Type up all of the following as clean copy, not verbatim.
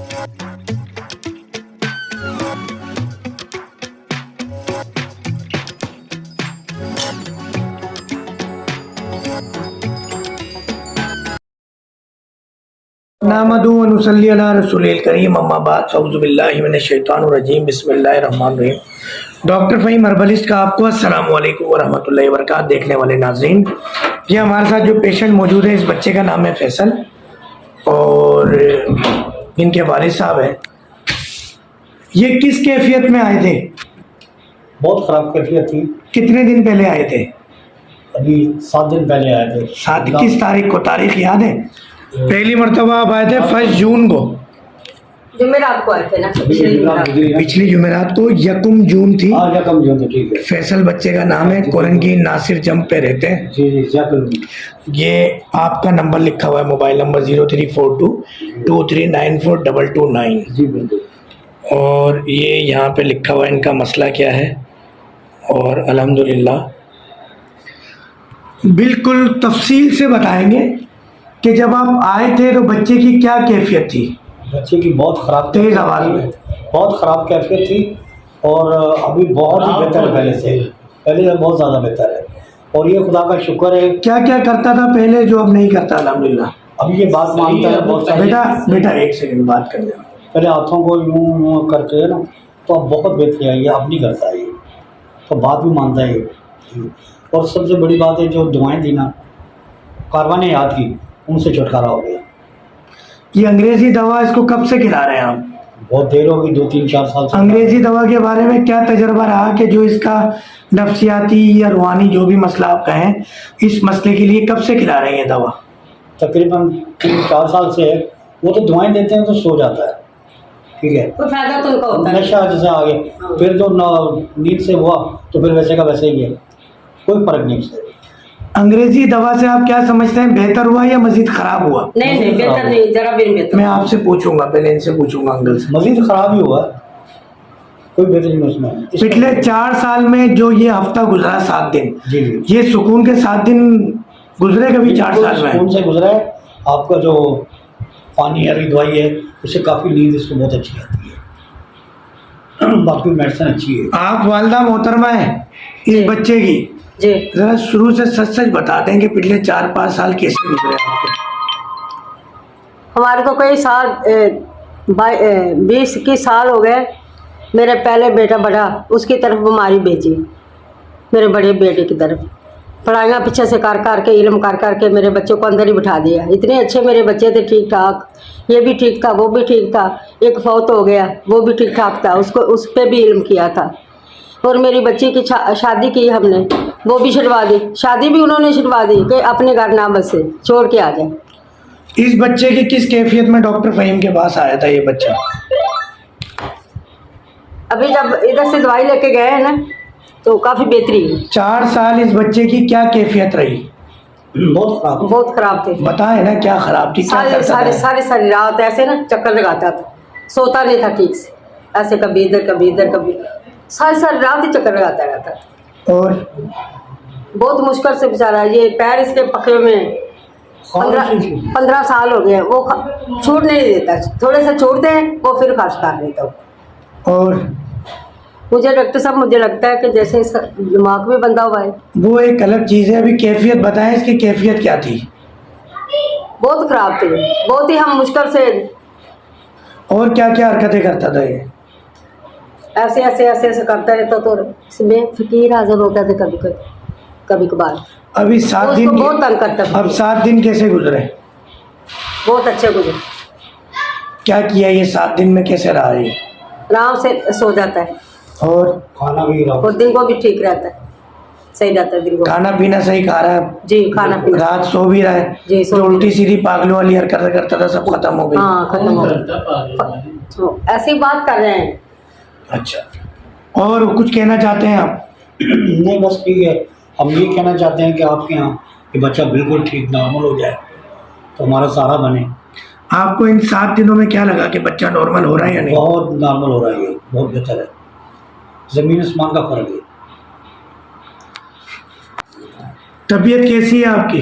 نحمدہ و نصلی علی رسول الکریم اما بعد اعوذ باللہ من الشیطان الرجیم بسم اللہ الرحمن الرحیم۔ ڈاکٹر فہیم ہربلسٹ کا آپ کو السلام علیکم ورحمۃ اللہ وبرکاتہ۔ دیکھنے والے ناظرین، یہ ہمارے ساتھ جو پیشنٹ موجود ہے، اس بچے کا نام ہے فیصل اور ان کے والد صاحب ہیں۔ یہ کس کیفیت میں آئے تھے؟ بہت خراب کیفیت تھی۔ کتنے دن پہلے آئے تھے؟ ابھی 7 دن پہلے آئے تھے۔ 7 کس تاریخ کو؟ تاریخ یاد ہے؟ پہلی مرتبہ آپ آئے تھے 1 جون کو، جمعرات کو آئے تھے نا، پچھلی جمعرات کو 1 جون تھی۔ 1 جون تھی، ٹھیک ہے۔ فیصل بچے کا نام ہے، کورنگی ناصر جمپ پہ رہتے ہیں۔ جی جی یہ آپ کا نمبر لکھا ہوا ہے، موبائل نمبر 034223942229۔ جی بالکل۔ اور یہ یہاں پہ لکھا ہوا ہے ان کا مسئلہ کیا ہے، اور الحمدللہ بالکل تفصیل سے بتائیں گے کہ جب آپ آئے تھے تو بچے کی کیا کیفیت تھی۔ بچے کی بہت خراب، تیز آواز میں بہت خراب کیفیت تھی، اور ابھی بہت ہی بہتر ہے پہلے سے بہت زیادہ بہتر ہے، اور یہ خدا کا شکر ہے۔ کیا کیا کرتا تھا پہلے جو اب نہیں کرتا الحمدللہ؟ اب یہ بات مانتا ہے بہت ساری۔ بیٹا 1 سیکنڈ بات کر لیں۔ پہلے ہاتھوں کو یوں کر کے نا، تو اب بہت بہتر ہے، یہ اب نہیں کرتا ہے، یہ تو بات بھی مانتا ہے یہ۔ اور سب سے بڑی بات ہے جو دعائیں دی نا، کاروان یاد کی، ان سے چھٹکارا ہو گیا۔ یہ انگریزی دوا اس کو کب سے کھلا رہے ہیں آپ؟ بہت دیر ہوگی، 2-3-4 سال سے۔ انگریزی دوا کے بارے میں کیا تجربہ رہا کہ جو اس کا نفسیاتی یا روحانی جو بھی مسئلہ آپ کہیں، اس مسئلے کے لیے کب سے کھلا رہے ہیں یہ دوا؟ تقریباً 3-4 سال سے ہے۔ وہ تو دعائیں دیتے ہیں تو سو جاتا ہے، ٹھیک ہے، کوئی فائدہ تو ان کا ہوتا ہے۔ نشہ جیسے آ گیا، پھر جو نیند سے ہوا تو پھر ویسے کا ویسے ہی ہے، کوئی فرق نہیں اس سے۔ انگریزی دوا سے آپ کیا سمجھتے ہیں، بہتر ہوا یا مزید خراب ہوا؟ نہیں بہتر نہیں، ذرا بھی نہیں بہتر۔ میں آپ سے پوچھوں گا، پہلے ان سے پوچھوں گا، انکل سے۔ مزید خراب ہی ہوا، کوئی بہتر نہیں اس میں۔ پچھلے 4 سال میں جو یہ ہفتہ گزرا 7 دن، جی جی، یہ سکون کے 7 دن گزرے کبھی 4 سال میں؟ سکون سے گزرا ہے۔ آپ کا جو پانی والی دوائی ہے اس سے کافی نیند اس کو بہت اچھی آتی ہے، باقی میڈیسن اچھی ہے۔ آپ والدہ محترمہ ہیں اس بچے کی، جی ذرا شروع سے سچ بتا دیں کہ پچھلے 4-5 سال کیسے گزرے آپ کے؟ ہمارے کو کئی سال 20-21 سال ہو گئے۔ میرے پہلے بیٹا بڑا، اس کی طرف بیماری بھیجی، میرے بڑے بیٹے کی طرف پڑھائیاں پیچھے سے کر کر کے، علم کر کر کے میرے بچوں کو اندر ہی بٹھا دیا۔ اتنے اچھے میرے بچے تھے، ٹھیک ٹھاک، یہ بھی ٹھیک تھا، وہ بھی ٹھیک تھا، ایک فوت ہو گیا، وہ بھی ٹھیک ٹھاک تھا، اس پہ بھی علم کیا تھا۔ اور میری بچی کی شادی کی ہم نے، وہ بھی چھڑوا دی، شادی بھی انہوں نے چھڑوا دی کہ اپنے گھر نہ بسے، چھوڑ کے آ جائیں۔ اس بچے کی کس کیفیت میں ڈاکٹر فہیم کے پاس آیا تھا یہ بچہ؟ ابھی جب ادھر سے دوائی لے کے گئے ہیں نا تو کافی بہتری ہے۔ 4 سال اس بچے کی کیا کیفیت رہی؟ بہت خراب، بہت خراب تھے، بتائیں نا کیا خراب تھی، کیا کرتا تھا؟ ساری رات ایسے نا چکر لگاتا تھا، سوتا نہیں تھا ٹھیک سے، ایسے کبھی ادھر کبھی ادھر کبھی، ساری رات ہی چکر لگاتا رہتا تھا۔ اور بہت مشکل سے بیچارہ، یہ پیر اس کے پکڑے میں 15 سال ہو گئے، وہ چھوڑ نہیں دیتا، تھوڑے سے چھوڑتے ہیں وہ پھر خرچ کر لیتا ہوں۔ اور مجھے ڈاکٹر صاحب مجھے لگتا ہے کہ جیسے اس کا دماغ میں بندھا ہوا ہے۔ وہ ایک الگ چیز ہے، ابھی کیفیت بتائیں، اس کی کیفیت کیا تھی؟ بہت خراب تھی، بہت ہی ہم مشکل سے۔ اور کیا کیا حرکتیں کرتا تھا یہ؟ ایسے ایسے ایسے ایسے کرتا رہتا تو اس میں فقیر حاضر ہوتا تھا کبھی کبھار۔ ابھی 7 دن بہت تنگ کرتا تھا۔ اب 7 دن کیسے گزرے؟ بہت اچھے گزرے۔ کیا کیا یہ 7 دن میں، کیسے رہا یہ؟ آرام سے سو جاتا ہے، اور کھانا بھی اور دن کو بھی ٹھیک رہتا ہے، صحیح رہتا ہے دن کو۔ کھانا پینا صحیح کھا رہا ہے؟ جی کھانا پینا، رات سو بھی رہا ہے؟ جی سو جو الٹی سیدھی پاگلوں والی حرکت کرتا تھا سب ختم ہو گئی؟ ہاں ختم ہو گیا، ایسی بات کر رہے ہیں۔ اچھا، اور کچھ کہنا چاہتے ہیں آپ؟ نہیں بس ٹھیک ہے، ہم یہ کہنا چاہتے ہیں کہ آپ کے یہاں یہ بچہ بالکل ٹھیک نارمل ہو جائے تو ہمارا سہارا بنے۔ آپ کو ان 7 دنوں میں کیا لگا کہ بچہ نارمل ہو رہا ہے یا نہیں؟ بہت نارمل ہو رہا ہے، یہ بہت بہتر ہے، زمین آسمان کا فرق ہے۔ طبیعت کیسی ہے آپ کی؟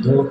2।